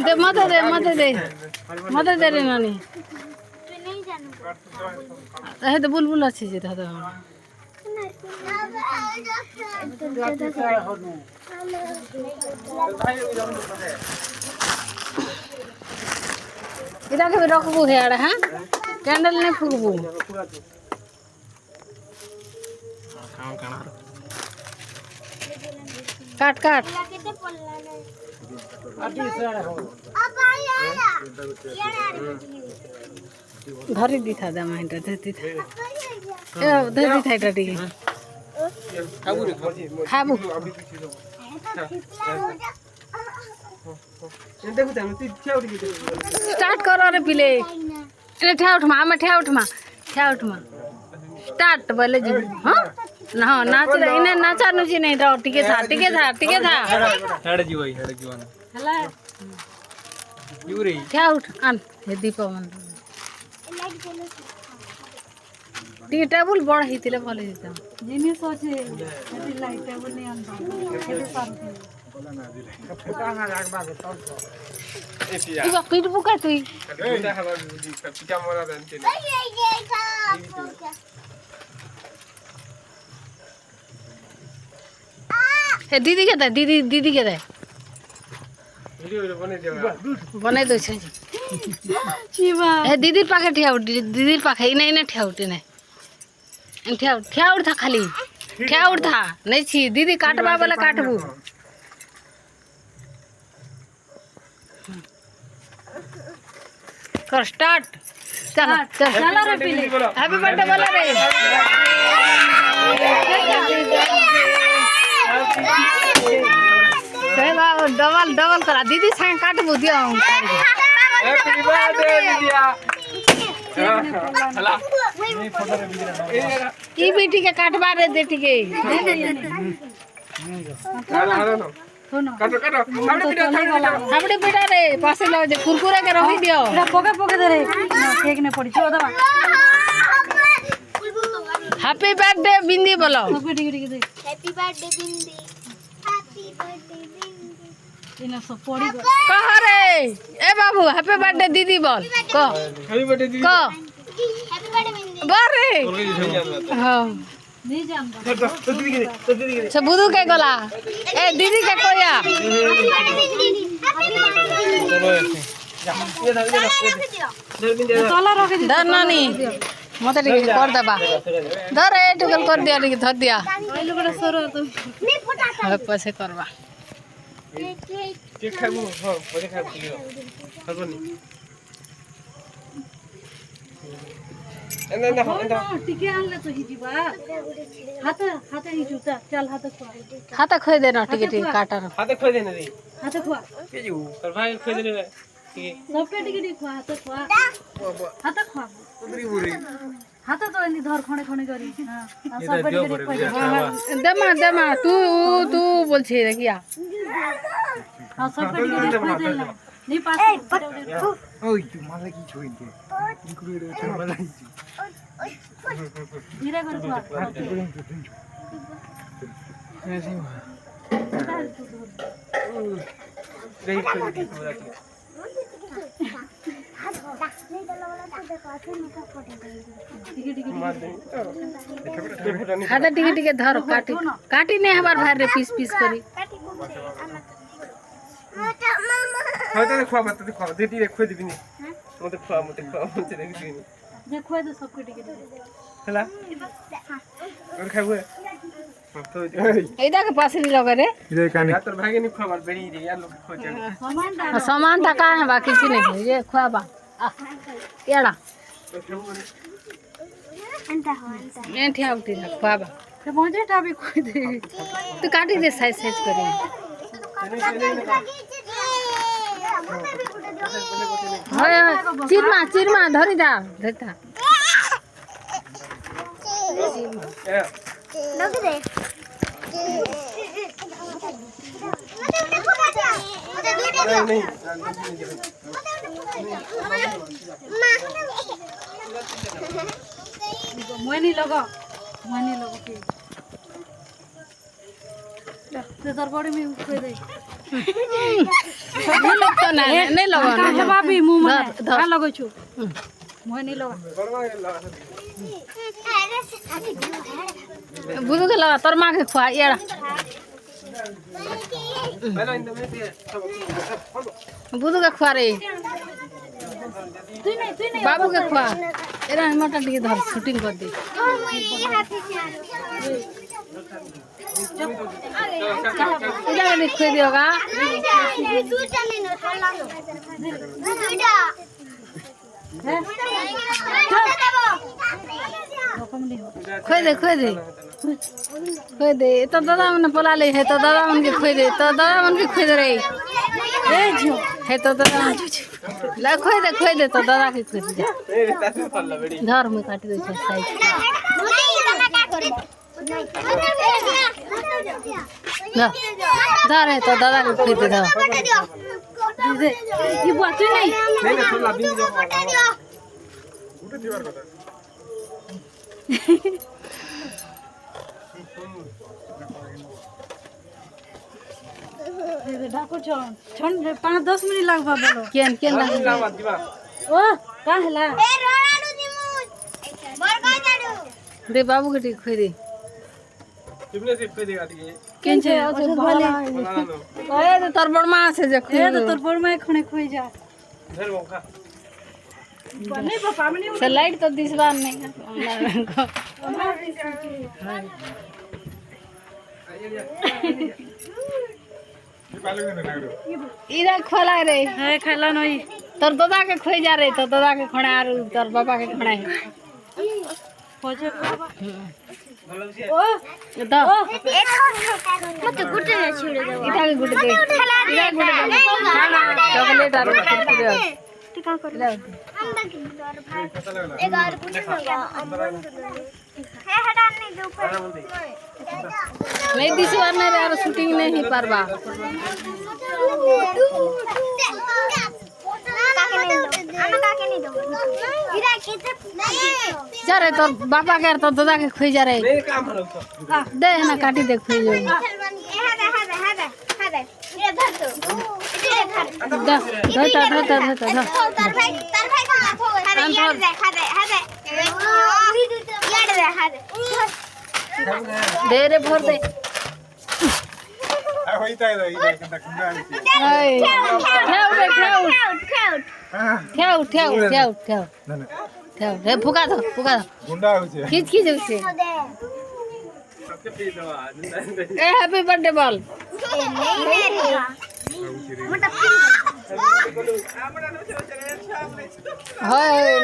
दे मत दे रे नानी है तो बुलबुल अच्छी जी था इधर के भी रखबू है यार हाँ कैंडल नहीं फूकबू काट काट धरी दी था दमा इंटर धरती था धरती था इटा टिके खाबू स्टार्ट करो रे पिले अरे ठा उठमा स्टार्ट बोले जी हां ना नाच रे इने नाचा नुची नहीं रहो टिके था हेड जीवन हला यूरी ठा उठ आन हे दीप मन टी टेबल बड़ हितिले भले हिता जिनिस अछि हेति लाइट टेबल नहीं आन हेति पारथि फटाना राखबा के तब तू पीट बुका तू पिटा मोरा देते हे दीदी के दे दीदी के दे वीडियो बने दो छै जीवा हे दीदी पाखे ठिया दीदी पाखे इने ठिया उठी नहीं ठिया उठ था खाली ठिया उठ था नहीं छी दीदी काटबा वाला काटबू कर स्टार्ट चल रे पीले हैप्पी बर्थडे बोला रे डबल करा दीदी संग काटबू दियो हैप्पी बर्थडे दीदिया हला ई बेटी के काटबा रे बेटी के काटो हाबड़े बेटा रे पासे लाओ जे कुरकुरे के रही दियो पोके दे रे केक ने पड़ी छो दबा हैप्पी बर्थडे बिंदी बोलो हैप्पी बर्थडे बिंदी इना सब पड़ी कह रे ए बाबू हैप्पी बर्थडे दीदी बोल कह हैप्पी बर्थडे दीदी कह हैप्पी बर्थडे बिंदी बारे हां नहीं जानता तो दीदी के सब बुदू के गला ए दीदी के कोया धर नानी मते टिके कर दबा धर ए टुकल कर दिया टिके धर दिया अब पैसे करवा केक खाबू हां परे खाबू करबनी एंदा टिके आनले तो ही जीवा हाथ ही जूता चल हाथ खोय देना टिके काटा हाथ खोय देना रे हाथ खोआ के जीव कर भाई खोय देने रे टिके सबके टिके खोआ हाथ खोआ उधरी बुरी हाथ तो एनी धर खणे करी हां सब टिके खोय दमा तू बोल छे रे किया हां सब टिके खोय देना नहीं पास ओय तू माला की छोइन के इनक्लूड है माला धीरे कर तू ऐसे गई खोल दी पूरा खाता टिके धर काटी नहीं हमार भाई रे पीस करी हां तो खवा मत खवा दीदी खोय दिबी नहीं मत खवा मत देखबी जे खोय दे सब टिके हला और खाबू तो एदा के पास नहीं लगे रे ये कानी तोर भागे नहीं खवा बेड़ी रे यार लोग खोज सामान ता का है बाकी किछ नहीं ये खवाबा केड़ा अंता हो मैं ठिया उठी ना खवाबा तो पहुंचे टा भी खोय दे तू काटी दे साइज करी हाय चिरमा धरी दा धरता लग दे नहीं मोनी लगा के ते दरबारी में खोय दे सब लोग ना नहीं लगा का बाबी मुंह में का लगै छु मोय नहीं लगा बुदू के लगा तोर मां के खुआ यार बुदू के खुआ रे बाबू के खुआ एरा मोटा टिके धर शूटिंग कर दे इधर देख दियोगा खोई दे तो दादा मन पला ले है तो दादा मन के खोई दे तो दादा मन के खोई दे रे है तो दादा ला खोई दे तो दादा के खोई दे धर में काट दे साइड ना धर है तो दादा के खोई दे दे ये बात नहीं थोड़ा बिंग दे उठे दीवार কথা डाको छन 5-10 मिनट लागबा बोलो केन लागबा दिबा ओ का हला ए रोनाडू निमुज बरका जाडू दे बाबू के खोई दे तुमने से खोई देगा दिए केन छे भले ए तो तोर बड़मा से जे खोई ए तो तोर बड़मा खणे खोई जा धर मौका बने पापा मने से लाइट तो दिसबार नहीं इधर खोला रे है खैला नहीं तोर दादा के खोई जा रे तो दादा के खणा आर तोर बाबा के खणा है खोजे ओ दा मत गुटे छिड़े दे इधर गुटे दे चॉकलेट आर कुरकुरे टिका कर ले एक और पूछे है हटा नहीं दे ऊपर नहीं दिसबार नहीं रे आर शूटिंग नहीं पारबा जा रे तो बाबा के तो दादा के खोई जा रे नहीं काम हलो तो दे ना काटी दे खोई जो ये धर तो दा धोता तार भाई दे रे भर दे होईता है इधर कुंडा ठेव फुका दो गुंडा हो छे खींच उसे सबके पी दवा ए हैप्पी बर्थडे बॉल मोटा हाय